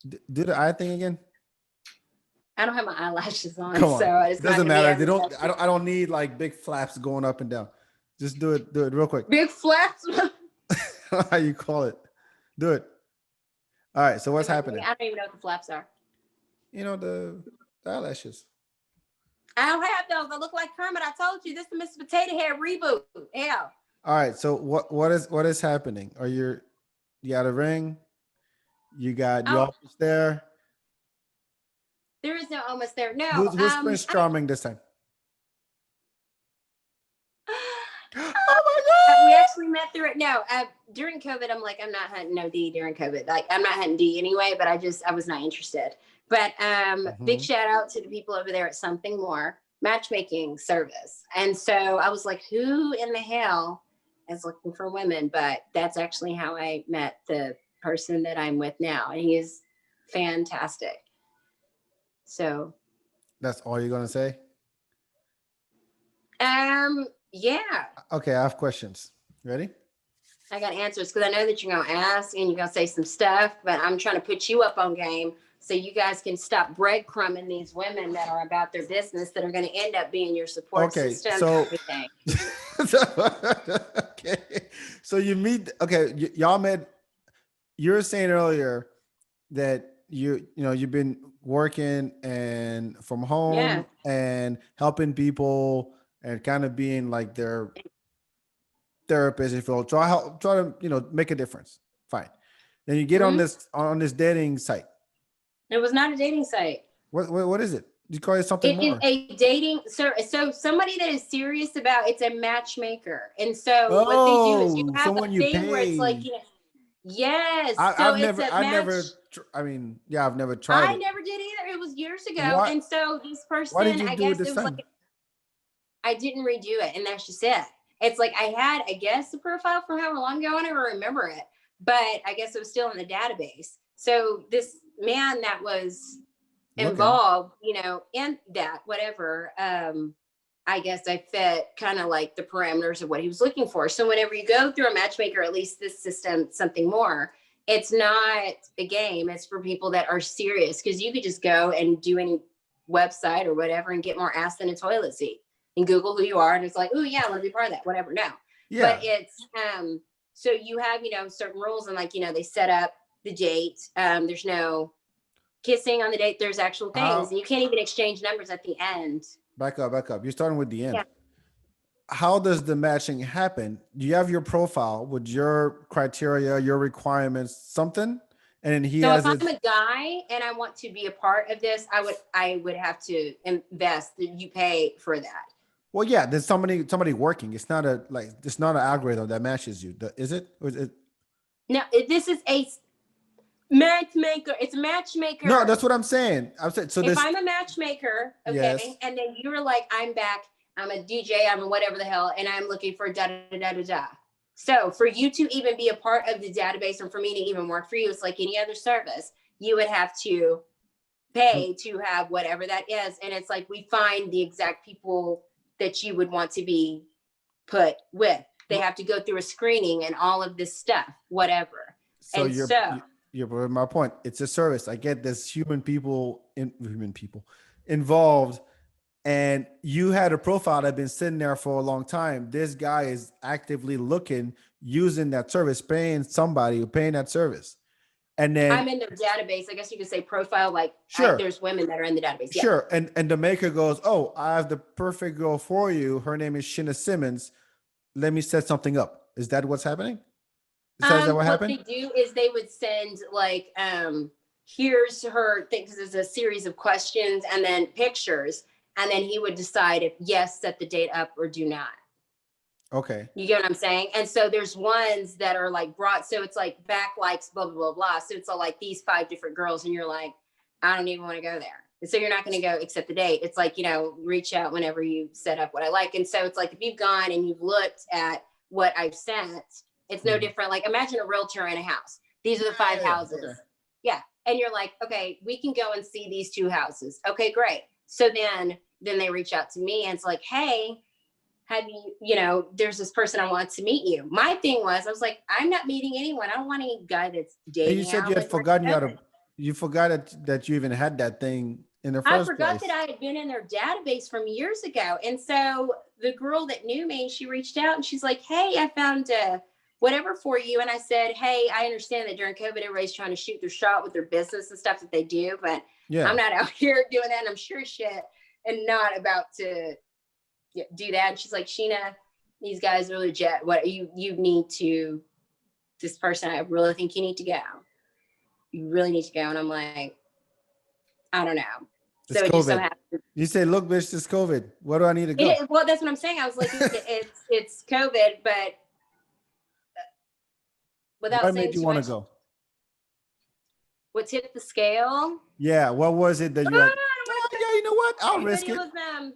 Do the eye thing again. I don't have my eyelashes on, Come so on. it's not Doesn't gonna be matter. They every don't. second. I don't need like big flaps going up and down. Just do it. Do it real quick. Big flaps. How you call it? Do it. All right. So what's happening? I don't even know what the flaps are. You know the eyelashes. I don't have those. I look like Kermit. I told you this is the Mr. Potato Head reboot. Yeah. All right. So what is happening? You got a ring? You got you Oh, almost there? there is no almost there. No. Who's Prince Charming this time? Oh We my actually met through it. No, during COVID, I'm like, I'm not hunting no D during COVID. Like, I'm not hunting D anyway, but I was not interested. But God. big shout out to the people over there at Something More Matchmaking Service. And so I was like, who in the hell is looking for women? But that's actually how I met the person that I'm with now. And he is fantastic. So, That's all you're gonna say? yeah, Okay, I have questions. Ready? I got answers because I know that you're going to ask and you're going to say some stuff, but I'm trying to put you up on game so you guys can stop breadcrumbing these women that are about their business that are going to end up being your support Okay, system and so everything. okay, so you meet. Okay, y'all met. You were saying earlier that you've been working and from Yeah. home and helping people and kind of being like their therapist, if you will. Try to make a difference. Fine. Then you get on Hmm. this dating site. It was not a dating site. What is it? You call it something It is more? a dating, so somebody that is serious about it's a matchmaker. And so what they do is you Oh, have someone a you thing where it's like, pay. yes. So it's a I've match. never. I mean, yeah, I've never tried I it. never did either. It was years ago. Why? And so this Why did person, you I do it guess this it was time? like I didn't redo it, and that's just it. It's like I had, I guess, the profile from however long ago. I don't even remember it, but I guess it was still in the database. So this man that was Looking. involved, in that whatever, I guess I fit kind of like the parameters of what he was looking for. So whenever you go through a matchmaker, at least this system, something more. It's not a game. It's for people that are serious because you could just go and do any website or whatever and get more ass than a toilet seat and Google who you are. And it's like, oh yeah, I want to be part of that, whatever. No, but Yeah. it's, so you have, certain rules and like, they set up the date. There's no kissing on the date. There's actual things How? and you can't even exchange numbers at the end. Back up. Back up. You're starting with the Yeah. end. How does the matching happen? Do you have your profile with your criteria, your requirements, something, and then he So if has I'm his. a guy and I want to be a part of this, I would have to invest. You pay for that. Well, yeah. There's somebody working. It's not an algorithm that matches you. Is it? Or is it? Now this is a matchmaker. It's a No, matchmaker. that's what I'm saying. I'm saying so. If This. I'm a matchmaker, okay, Yes. and then you were like, I'm back. I'm a DJ. I'm a whatever the hell, and I'm looking for da da da da da. So for you to even be a part of the database, and for me to even work for you, it's like any other service. You would have to pay to have whatever that is. And it's like we find the exact people that you would want to be put with. They have to go through a screening and all of this stuff, whatever. So And so you're proving my point. It's a service. I get this human people involved, and you had a profile that had been sitting there for a long time. This guy is actively looking, using that service, paying somebody who paying that service. And then I'm in their database. I guess you could say profile, like sure, there's women that are in the database. Yeah. sure. And the maker goes, oh, I have the perfect girl for you. Her name is Sheena Simmons. Let me set something up. Is that what's happening? Is that what What happened? they do is they would send like, here's her thing, because there's a series of questions and then pictures. And then he would decide if yes, set the date up or do not. Okay. You get what I'm saying? And so there's ones that are like brought, so it's like back likes, blah, blah, blah, blah. So it's all like these 5 different girls, and you're like, I don't even want to go there. And so you're not going to go accept the date. It's like, reach out whenever you set up what I like. And so it's like if you've gone and you've looked at what I've sent, it's no different. Like imagine a realtor in a house. These are the 5 Yeah. houses. Okay. Yeah. And you're like, okay, we can go and see these 2 houses. Okay, great. So then they reach out to me and it's like, hey, have you, there's this person I want to meet you. My thing was, I was like, I'm not meeting anyone. I don't want any guy that's And you dating said out. you had Like, we're forgotten good. You forgot that you even had that thing in the I first forgot place. that I had been in their database from years ago. And so the girl that knew me, she reached out and she's like, hey, I found whatever for you. And I said, hey, I understand that during COVID, everybody's trying to shoot their shot with their business and stuff that they do, but Yeah. I'm not out here doing that. And I'm sure shit and not about to do that. And she's like, Sheena, these guys are legit. What you need to, this person, I really think you need to go. You really need to go. And I'm like, I don't know. It's So it just so COVID. happened. You say, look, bitch, it's COVID. Where do I need to go? Well, that's what I'm saying. I was like, it's COVID, but without What saying made you too want to much, go? what tipped the scale? Yeah. What was it that Oh, you're I like, don't want oh, yeah, you know what? I'll to, but risk it it. was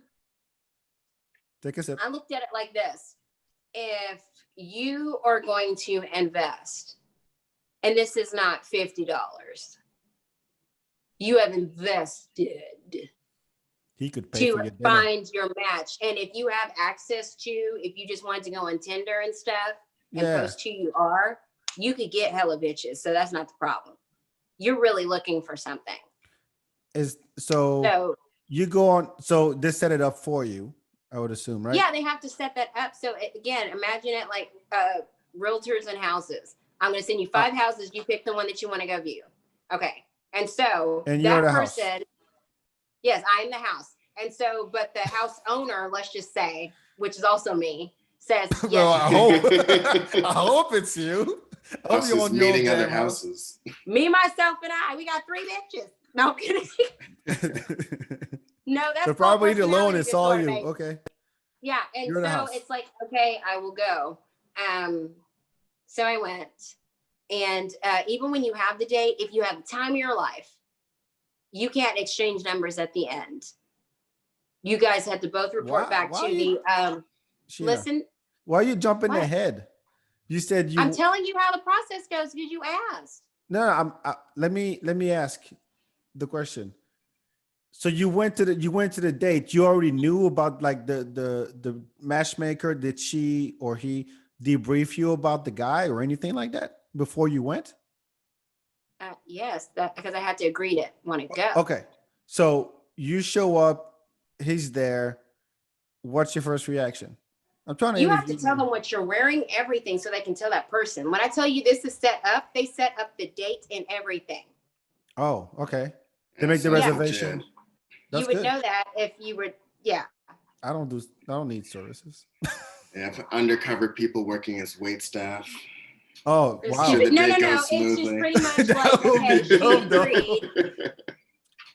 Take a sip. I looked at it like this: if you are going to invest, and this is not $50, you have invested He could pay for to your dinner. find your match. And if you have access to, if you just wanted to go on Tinder and stuff and post who you are, you could get hella bitches. So that's not the problem. You're really looking for something. So you go on. So this set it up for you, I would assume, right? Yeah, they have to set that up. So again, imagine it like realtors and houses. I'm going to send you 5 houses. You pick the one that you want to go view. Okay. And so and you're that the person, house. yes, I'm the house. And so, but the house owner, let's just say, which is also me, says, yes. Well, I hope it's you. I hope Us you're is on your meeting own other damn house. houses. Me, myself, and I, we got 3 bitches. No, I'm kidding. No, that's the called property alone personality is all disorder, you. babe. Okay. Yeah, and You're the so house. it's like, okay, I will go. So I went, and even when you have the date, if you have the time of your life, you can't exchange numbers at the end. You guys had to both report back to me. Sheena, Listen, why are you jumping what? ahead? You said you. I'm telling you how the process goes because you asked. No, let me ask the question. So you went to the date. You already knew about like the matchmaker. Did she or he debrief you about the guy or anything like that before you went? Yes, that because I had to agree to want to go. Okay, so you show up. He's there. What's your first reaction? I'm trying to. You have to tell them what you're wearing, everything, so they can tell that person. When I tell you this is set up, they set up the date and everything. Oh, okay. They make the reservation. You would know that if you were, yeah. I don't need services. They have undercover people working as wait staff. Oh, wow. Sure, No. It's just pretty much like, okay, she agreed.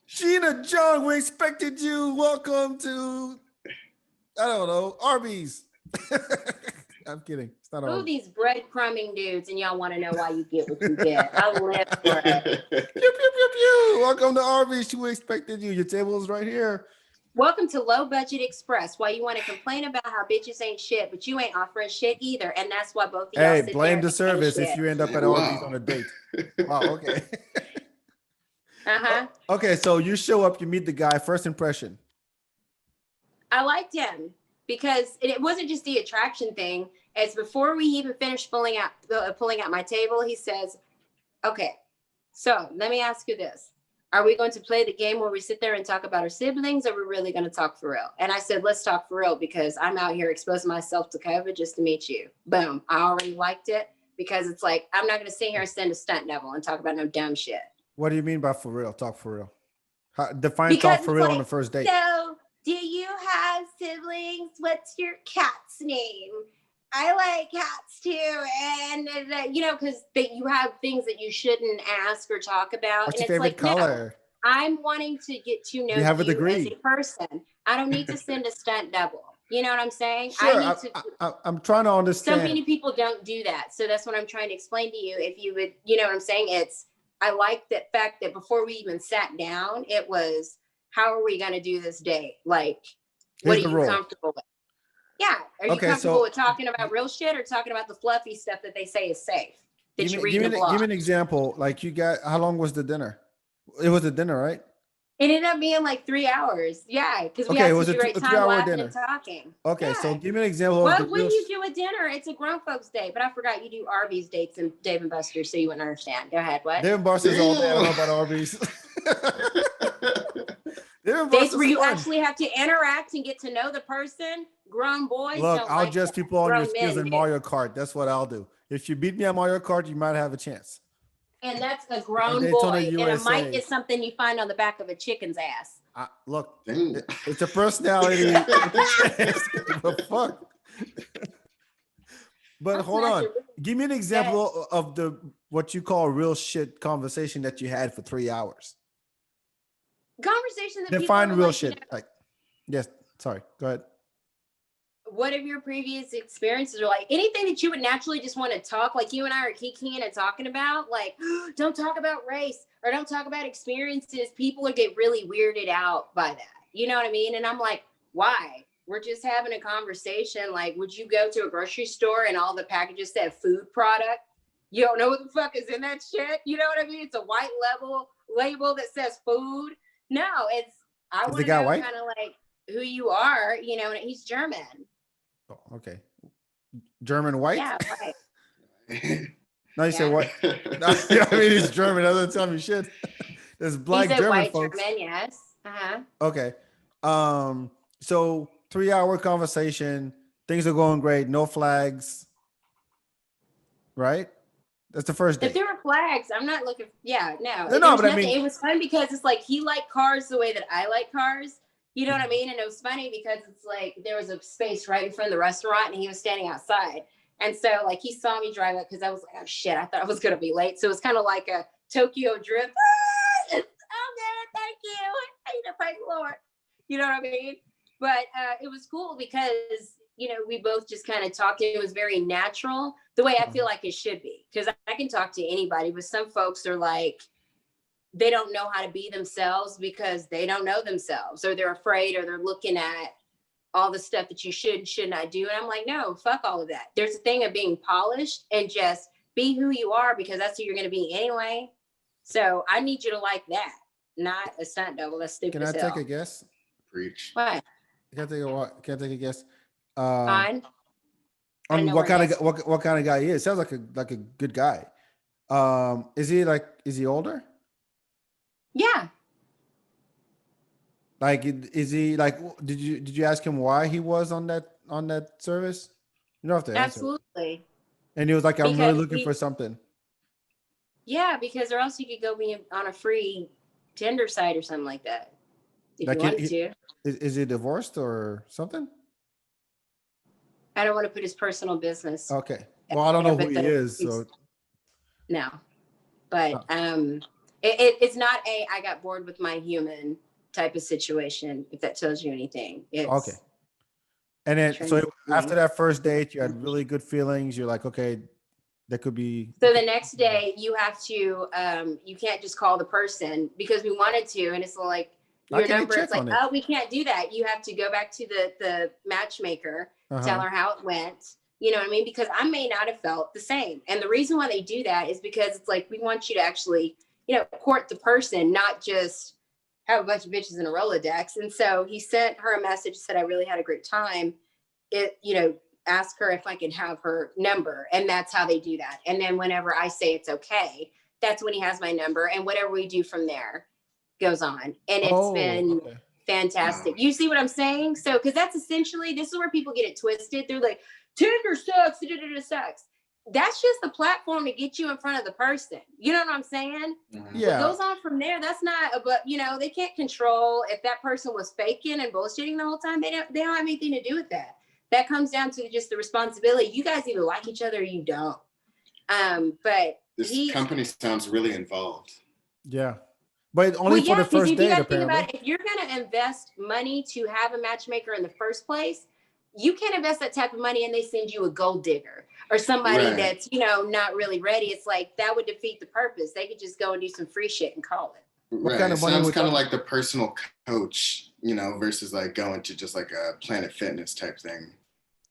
Sheena, John, we expected you. Welcome to, I don't know, Arby's. I'm kidding. It's not Arby's. These breadcrumbing dudes, and y'all want to know why you get what you get. I live for it. Pew, pew, pew, pew. Welcome to Arby's. We expected you. Your table is right here. Welcome to Low Budget Express. Why you want to complain about how bitches ain't shit, but you ain't offering shit either. And that's why both of y'all Hey, sit blame there the service and if you end up at Arby's on a date. Wow, okay. Okay, so you show up, you meet the guy, first impression. I liked him because it wasn't just the attraction thing. As before we even finished pulling out my table, he says, okay, so let me ask you this. Are we going to play the game where we sit there and talk about our siblings, or are we really going to talk for real? And I said, let's talk for real, because I'm out here exposing myself to COVID just to meet you. Boom. I already liked it because it's like, I'm not going to sit here and send a stunt double and talk about no dumb shit. What do you mean by for real? Talk for real. Define talk for real on the first date. So, do you have siblings? What's your cat's name? I like cats too, and because you have things that you shouldn't ask or talk about. What's and your it's favorite color? No, I'm wanting to get to know you have a as degree? a person. I don't need to send a stunt double. You know what I'm saying? Sure, I'm trying to understand. So many people don't do that, so that's what I'm trying to explain to you. If you would, you know what I'm saying? I like that fact that before we even sat down, it was, how are we going to do this date? Like, what are you comfortable with? Yeah. Are you comfortable with talking about real shit or talking about the fluffy stuff that they say is safe? Give me an example. Like how long was the dinner? It was a dinner, right? It ended up being like 3 hours. Yeah, because we Okay, had it was such a great a time 3-hour laughing dinner. and talking. Okay, so Yeah. give me an example of the What real. when you do a dinner? It's a grown folks day, but I forgot you do Arby's dates and Dave and Buster's, so you wouldn't understand. Go ahead. What? Dave and Buster's all day. I don't know Damn. about Arby's. Dave and Dates Buster's where you fun. actually have to interact and get to know the person. Grown boys Look, don't I'll like judge that. people on your Grown skills men in do. Mario Kart. That's what I'll do. If you beat me at Mario Kart, you might have a chance. And that's a Or grown Daytona boy. And a mic USA. is something you find on the back of a chicken's ass. Look, Damn. it's a personality. But fuck. But I'll hold smash on. it. Give me an example of the what you call real shit conversation that you had for 3 hours. Conversation that people Define are real like, shit. Like, yes. Sorry. Go ahead. what have your previous experiences or like anything that you would naturally just want to talk, like you and I are kikiing and talking about, like don't talk about race or don't talk about experiences. People would get really weirded out by that. You know what I mean? And I'm like, why? We're just having a conversation. Like, would you go to a grocery store and all the packages said food product? You don't know what the fuck is in that shit. You know what I mean? It's a white label that says food. No, I Is want the to guy know white? kind of like who you are, you know, and he's German. Oh, okay. German white? Yeah, right. No, you said Yeah. what? No, I mean, he's German. That doesn't tell me shit. There's black He's a German white folks. German, yes. Uh-huh. Okay. So 3-hour conversation. Things are going great. No flags. Right? That's the first If date. there were flags, I'm not looking. Yeah, no. No, There no, was but I nothing. mean, It was fun because it's like he liked cars the way that I like cars. You know what I mean? And it was funny because it's like there was a space right in front of the restaurant and he was standing outside. And so like he saw me drive up because I was like, oh shit, I thought I was gonna be late. So it was kind of like a Tokyo drift. Oh man, thank you. I need to praise the Lord. You know what I mean? But it was cool because you know we both just kind of talked. It was very natural, the way I feel like it should be. Because I can talk to anybody, but some folks are like they don't know how to be themselves because they don't know themselves, or they're afraid, or they're looking at all the stuff that you should not do. And I'm like, no, fuck all of that. There's a thing of being polished and just be who you are because that's who you're going to be anyway. So I need you to like that, not a stunt double. That's stupid can I as take hell. a guess? Preach. What? Can I take a guess? Fine. I On know what where kind that's- of what kind of guy he is? Sounds like a good guy. Is he older? Yeah. Like, is he like? Did you ask him why he was on that service? You don't have to answer. Absolutely. And he was like, I'm really Because looking for something. yeah, because or else you could go be on a free Tinder site or something like that if Like, you wanted to. Is he divorced or something? I don't want to put his personal business. Okay. Well, I don't know who he is, so No, but it's not a I got bored with my human type of situation. If that tells you anything, it's okay. And then so transitioning. after that first date, you had really good feelings. You're like, okay, that could be. So the next day you have to you can't just call the person because we wanted to, and it's like How your can they number. check It's like, on it? oh, we can't do that. You have to go back to the matchmaker, tell her how it went. You know what I mean? Because I may not have felt the same. And the reason why they do that is because it's like we want you to actually, you know, court the person, not just have a bunch of bitches in a Rolodex. And so he sent her a message, said, I really had a great time. You know, ask her if I can have her number. And that's how they do that. And then whenever I say it's okay, that's when he has my number. And whatever we do from there goes on. And it's been fantastic. You see what I'm saying? So, because that's essentially, this is where people get it twisted. They're like, Tinder sucks, sucks. That's just the platform to get you in front of the person. You know what I'm saying? Yeah. What goes on from there, that's not, but you know, they can't control if that person was faking and bullshitting the whole time. They don't have anything to do with that. That comes down to just the responsibility. You guys either like each other or you don't. But this company sounds really involved. Yeah. But only for the first date, apparently. If you're going to invest money to have a matchmaker in the first place, you can't invest that type of money and they send you a gold digger or somebody that's, you know, not really ready. It's like that would defeat the purpose. They could just go and do some free shit and call it. Right. Kind of sounds kind of like the personal coach, you know, versus like going to just like a Planet Fitness type thing.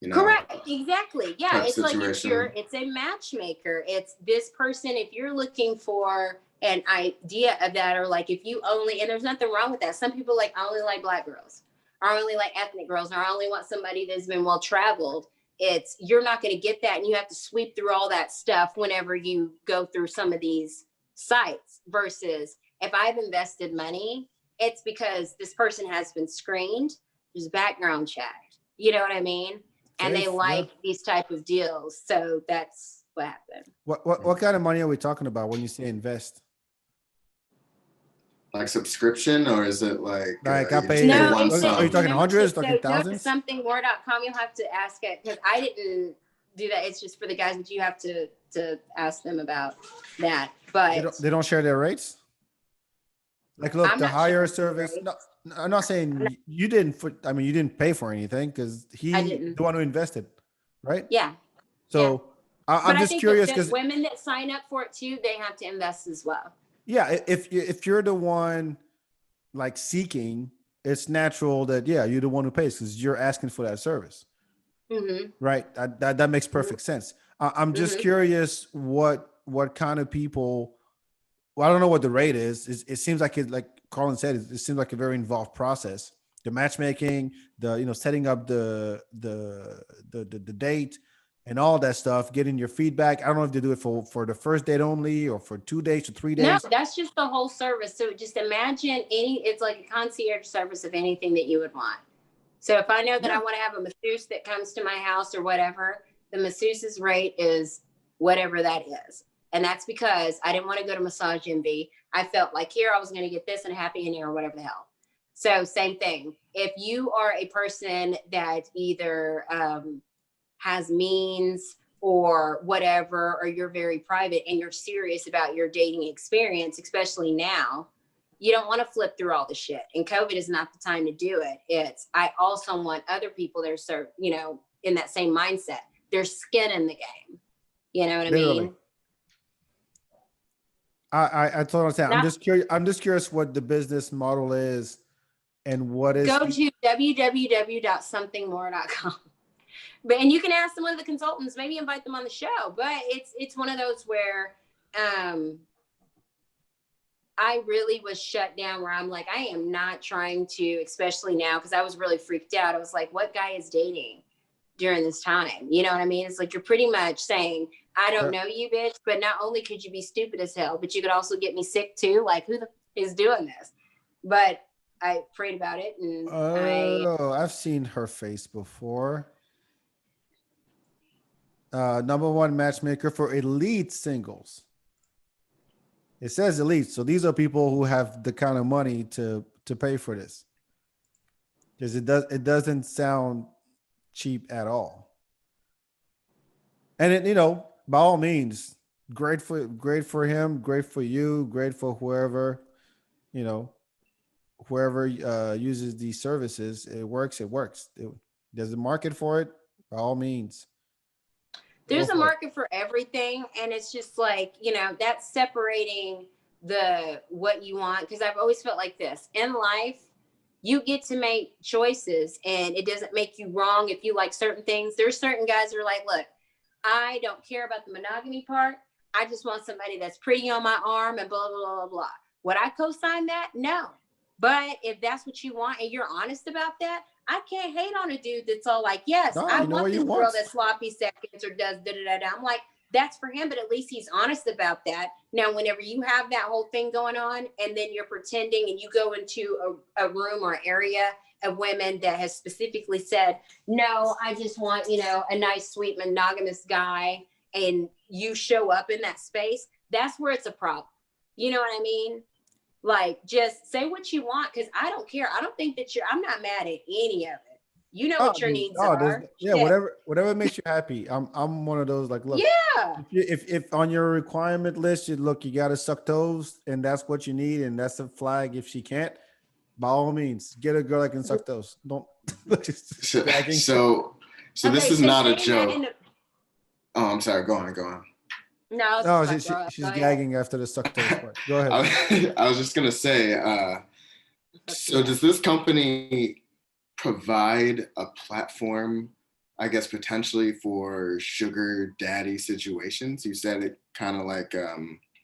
You know? Correct. Exactly. Yeah. It's situation. like it's a matchmaker. It's this person. If you're looking for an idea of that, or like if you only, and there's nothing wrong with that. Some people like, I only like Black girls, or I only like ethnic girls, or I only want somebody that's been well traveled. It's, you're not going to get that, and you have to sweep through all that stuff whenever you go through some of these sites. Versus if I've invested money, it's because this person has been screened, there's background checked, you know what I mean, and they Safe, yeah. like these type of deals. So that's what happened. What kind of money are we talking about when you say invest? Like subscription, or is it like Like I you just pay. pay No, one it's Are sum? you talking hundreds? membership. Talking So go to thousands? somethingmore.com. You'll have to ask it, because I didn't do that. It's just for the guys, but you have to ask them about that. But They don't share their rates. Like, look, I'm the not higher sure. service. No, I'm not saying you didn't. I mean, you didn't pay for anything because I he didn't. the one who invested, right? Yeah. So But I'm I just think curious that because women that sign up for it too, they have to invest as well. yeah, if you're the one like seeking, it's natural that yeah, you're the one who pays because you're asking for that service, Mm-hmm. right? That makes perfect sense. I'm just Mm-hmm. curious what kind of people. Well, I don't know what the rate is. It seems like it, like Colin said, it seems like a very involved process. The matchmaking, the setting up the date, and all that stuff. Getting your feedback. I don't know if they do it for the first date only, or for 2 days or 3 days. No, that's just the whole service. So just imagine it's like a concierge service of anything that you would want. So if I know that I Yeah. want to have a masseuse that comes to my house or whatever, the masseuse's rate is whatever that is. And that's because I didn't want to go to Massage Envy. I felt like here I was going to get this and a happy ending or whatever the hell. So same thing. If you are a person that either has means or whatever, or you're very private and you're serious about your dating experience, especially now, you don't want to flip through all the shit. And COVID is not the time to do it. It's, I also want other people that are so, in that same mindset. There's skin in the game. You know what I Literally. mean? I totally understand. I'm Now, just curious. I'm just curious what the business model is and what is. go to www.somethingmore.com. But, and you can ask them, one of the consultants, maybe invite them on the show. But it's one of those where I really was shut down, where I'm like, I am not trying to, especially now, because I was really freaked out. I was like, what guy is dating during this time? You know what I mean? It's like, you're pretty much saying, I don't know you, bitch, but not only could you be stupid as hell, but you could also get me sick too. Like, who the is doing this? But I prayed about it, and I've seen her face before. Number one matchmaker for elite singles. It says elite, so these are people who have the kind of money to pay for this. Because it doesn't sound cheap at all. And it, by all means, great for him, great for you, great for whoever, whoever uses these services. It works. There's a market for it. By all means, there's a market for everything. And it's just like, that's separating what you want. Because I've always felt like this in life. You get to make choices, and it doesn't make you wrong if you like certain things. There's certain guys that are like, look, I don't care about the monogamy part. I just want somebody that's pretty on my arm and blah, blah, blah, blah, blah. Would I co-sign that? No. But if that's what you want and you're honest about that, I can't hate on a dude that's all like, yes, No, I want this girl want. that sloppy seconds or does da-da-da-da. I'm like, that's for him, but at least he's honest about that. Now, whenever you have that whole thing going on and then you're pretending and you go into a room or area of women that has specifically said, no, I just want, a nice, sweet, monogamous guy, and you show up in that space, that's where it's a problem. You know what I mean? Like, just say what you want, because I don't care. I don't think that I'm not mad at any of it. You know what your needs are. Yeah, whatever makes you happy. I'm one of those, like, look, yeah. If on your requirement list, you got to suck toes, and that's what you need, and that's a flag. If she can't, by all means, get a girl that can suck toes. Don't so this is not a joke. Oh, I'm sorry. Go on. No, she's gagging after the suck toes part. Go ahead. I was just gonna say. So does this company provide a platform, I guess, potentially for sugar daddy situations? You said it kind of like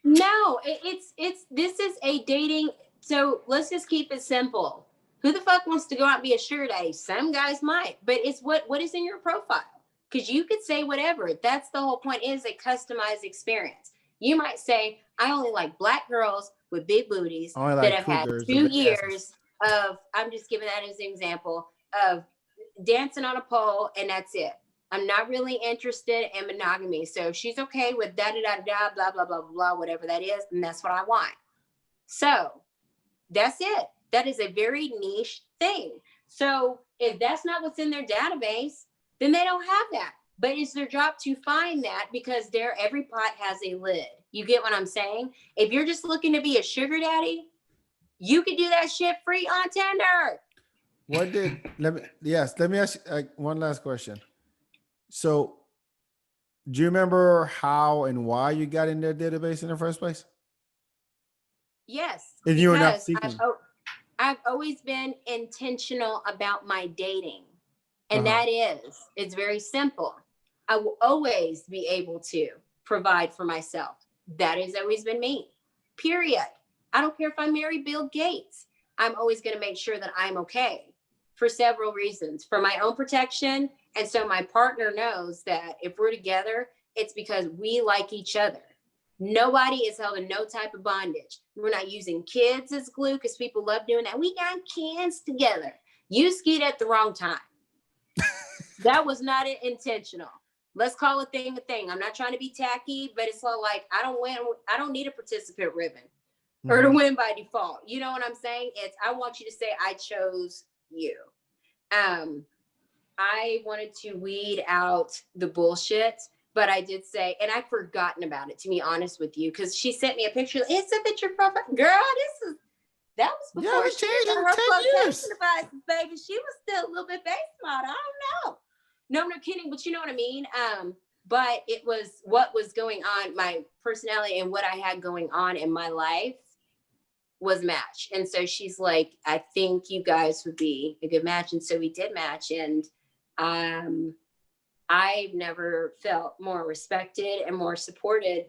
No, it's this is a dating. So let's just keep it simple. Who the fuck wants to go out and be a sugar daddy? Some guys might, but it's what is in your profile. Because you could say whatever. That's the whole point. Is a customized experience. You might say, I only like black girls with big booties I only that like have had cougars with 2 big asses. years of. I'm just giving that as an example of dancing on a pole, and that's it. I'm not really interested in monogamy. So if she's okay with da da da da blah blah blah blah whatever that is, and that's what I want. So that's it. That is a very niche thing. So if that's not what's in their database, then they don't have that. But it's their job to find that because every pot has a lid. You get what I'm saying? If you're just looking to be a sugar daddy, you could do that shit free on Tinder. Let me ask you one last question. So, do you remember how and why you got in their database in the first place? Yes, And you were not because seeking. I've always been intentional about my dating. And that is, it's very simple. I will always be able to provide for myself. That has always been me, period. I don't care if I marry Bill Gates. I'm always going to make sure that I'm okay for several reasons, for my own protection. And so my partner knows that if we're together, it's because we like each other. Nobody is held in no type of bondage. We're not using kids as glue because people love doing that. We got kids together. You skied at the wrong time. That was not intentional. Let's call a thing a thing. I'm not trying to be tacky, but it's all like I don't need a participant ribbon or to win by default. You know what I'm saying? It's I want you to say I chose you. I wanted to weed out the bullshit, but I did say, and I've forgotten about it to be honest with you, because she sent me a picture. It's a picture profile. Girl, that was before she had her flotation devices, baby. She was still a little bit base model. I don't know. No, I'm not kidding, but you know what I mean? But it was what was going on, my personality and what I had going on in my life was match. And so she's like, I think you guys would be a good match. And so we did match. And I've never felt more respected and more supported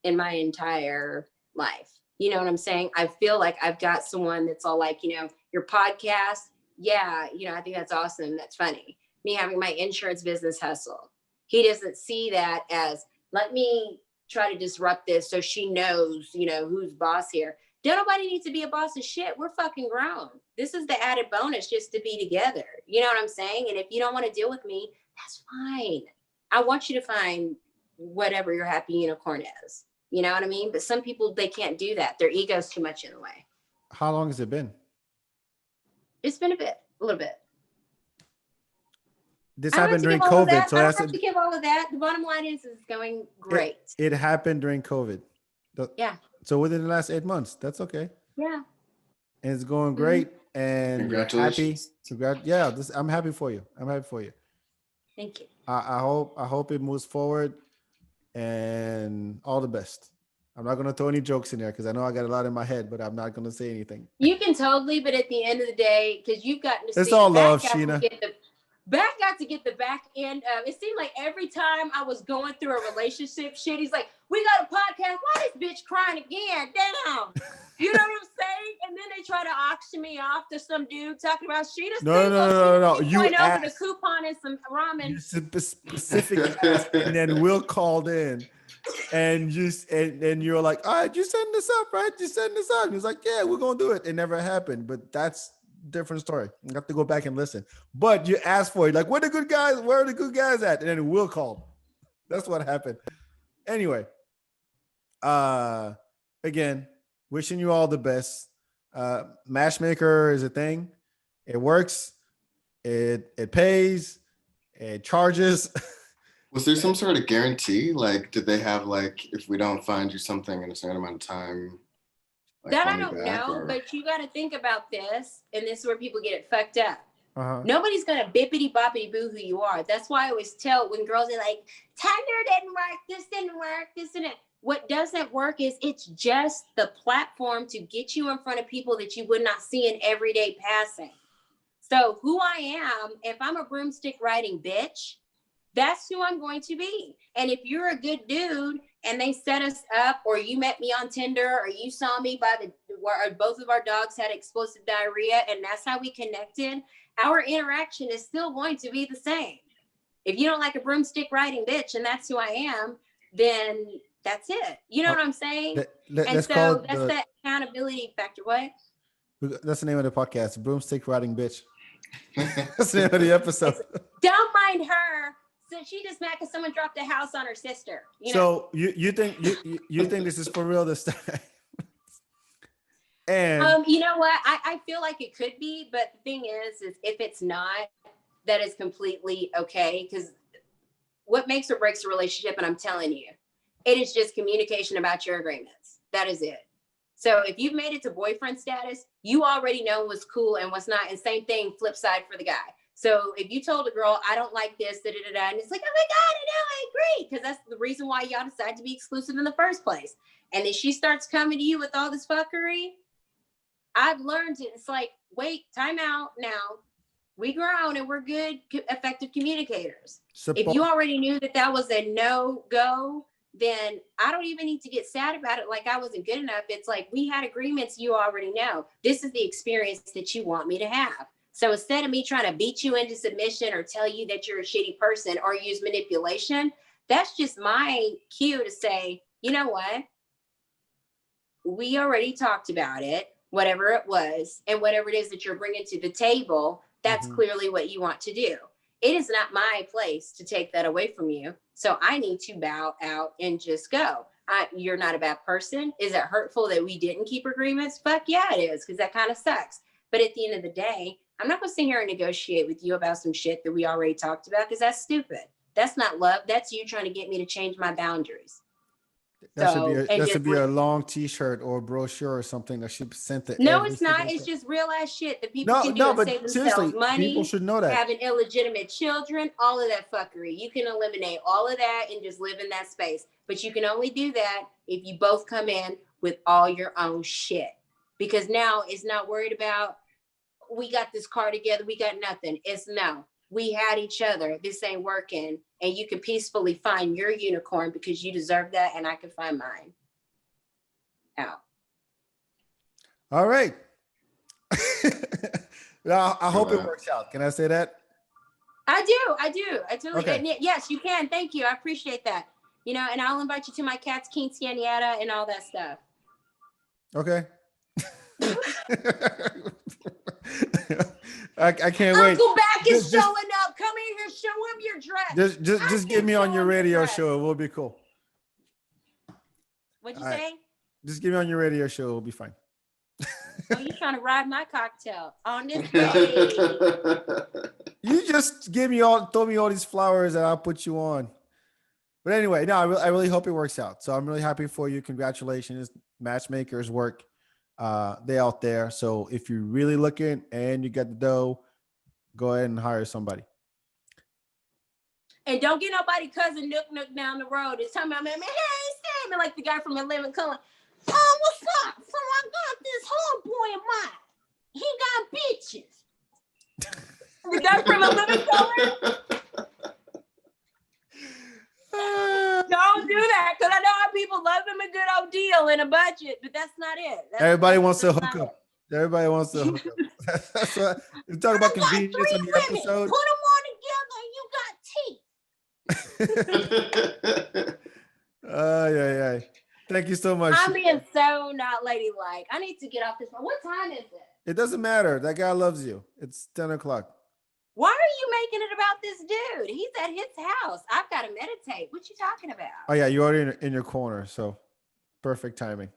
in my entire life. You know what I'm saying? I feel like I've got someone that's all like, your podcast. Yeah, I think that's awesome. That's funny. Me having my insurance business hustle. He doesn't see that as, let me try to disrupt this so she knows, who's boss here. Don't nobody need to be a boss of shit. We're fucking grown. This is the added bonus just to be together. You know what I'm saying? And if you don't want to deal with me, that's fine. I want you to find whatever your happy unicorn is. You know what I mean? But some people, they can't do that. Their ego's too much in the way. How long has it been? It's been a little bit. This happened during COVID. So I don't have to give all of that. The bottom line is it's going great. It happened during COVID. Yeah. So within the last 8 months, that's okay. Yeah. And it's going great. And congratulations. You're happy. I'm happy for you. Thank you. I hope it moves forward and all the best. I'm not going to throw any jokes in there because I know I got a lot in my head, but I'm not going to say anything. You can totally, but at the end of the day, because you've gotten to see it's all love, Sheena. Got to get the back end of it. Seemed like every time I was going through a relationship shit, he's like, we got a podcast. Why is bitch crying again? Damn. You know what I'm saying? And then they try to auction me off to some dude talking about Sheena's No. You over the coupon and some ramen. You specifically asked, and then Will called in and you're like, all right, you setting this up, right? You setting this up. And he's like, yeah, we're going to do it. It never happened, but that's different story. You have to go back and listen. But you asked for it, like, where are the good guys at? And then Will called. That's what happened. Anyway, again, wishing you all the best. Matchmaker is a thing. It works. It pays. It charges. Was there some sort of guarantee? Like, did they have if we don't find you something in a certain amount of time? That I don't know, but you got to think about this, and this is where people get it fucked up. Nobody's going to bippity boppity boo who you are. That's why I always tell when girls are like, Tinder didn't work, this didn't work, this didn't. What doesn't work is it's just the platform to get you in front of people that you would not see in everyday passing. So who I am, if I'm a broomstick riding bitch, that's who I'm going to be. And if you're a good dude and they set us up, or you met me on Tinder, or you saw me where both of our dogs had explosive diarrhea, and that's how we connected, our interaction is still going to be the same. If you don't like a broomstick riding bitch and that's who I am, then that's it. You know what I'm saying? Let's call it that's that accountability factor. What? That's the name of the podcast, Broomstick Riding Bitch. That's the name of the episode. Don't mind her. So she just mad because someone dropped a house on her sister. So you think you think this is for real this time? And you know what? I feel like it could be, but the thing is if it's not, that is completely okay. Because what makes or breaks a relationship, and I'm telling you, it is just communication about your agreements. That is it. So if you've made it to boyfriend status, you already know what's cool and what's not. And same thing, flip side for the guy. So if you told a girl, I don't like this, and it's like, oh my God, I know, I agree. Because that's the reason why y'all decide to be exclusive in the first place. And then she starts coming to you with all this fuckery. I've learned it. It's like, wait, time out now. We grown and we're good, effective communicators. If you already knew that was a no-go, then I don't even need to get sad about it like I wasn't good enough. It's like, we had agreements you already know. This is the experience that you want me to have. So instead of me trying to beat you into submission or tell you that you're a shitty person or use manipulation, that's just my cue to say, you know what? We already talked about it, whatever it was, and whatever it is that you're bringing to the table, that's clearly what you want to do. It is not my place to take that away from you. So I need to bow out and just go. You're not a bad person. Is it hurtful that we didn't keep agreements? Fuck yeah, it is, because that kind of sucks. But at the end of the day, I'm not going to sit here and negotiate with you about some shit that we already talked about, because that's stupid. That's not love. That's you trying to get me to change my boundaries. That should be a long T-shirt or brochure or something that should be sent to. No, it's not. It's just real ass shit that people can do and save themselves money. People should know that. Having illegitimate children, all of that fuckery. You can eliminate all of that and just live in that space. But you can only do that if you both come in with all your own shit. Because now it's not worried about, we got this car together, we got nothing. It's no. We had each other. This ain't working. And you can peacefully find your unicorn because you deserve that, and I can find mine. Out. All right. I hope it works out. Can I say that? I do. I totally. Okay. Yes, you can. Thank you. I appreciate that. And I'll invite you to my cat's quinceañera and all that stuff. Okay. I can't wait. Uncle Back is showing up. Come in here, show him your dress. Just get me on your radio show. It will be cool. What'd you say? Just get me on your radio show. It'll be fine. Oh, you trying to ride my cocktail on this day? You just throw me all these flowers and I'll put you on. But anyway, no, I really hope it works out. So I'm really happy for you. Congratulations. Matchmakers work. They out there. So if you're really looking and you got the dough, go ahead and hire somebody. And don't get nobody cousin Nook down the road. It's talking about, man, hey, Sam, like the guy from 11 Color. Oh, what's up? So I got this homeboy of mine. He got bitches. The guy from 11 Color. Don't do that, because I know how people love them a good old deal and a budget, but that's not it. Everybody wants to hook up. Everybody wants to hook up. That's what we talk about convenience on the episode. Put them all together and you got teeth. Yeah. Thank you so much. I'm being so not ladylike. I need to get off this one. What time is it? It doesn't matter. That guy loves you. It's 10 o'clock. Why are you making it about this dude? He's at his house. I've got to meditate. What you talking about? Oh, yeah. You're already in your corner. So perfect timing.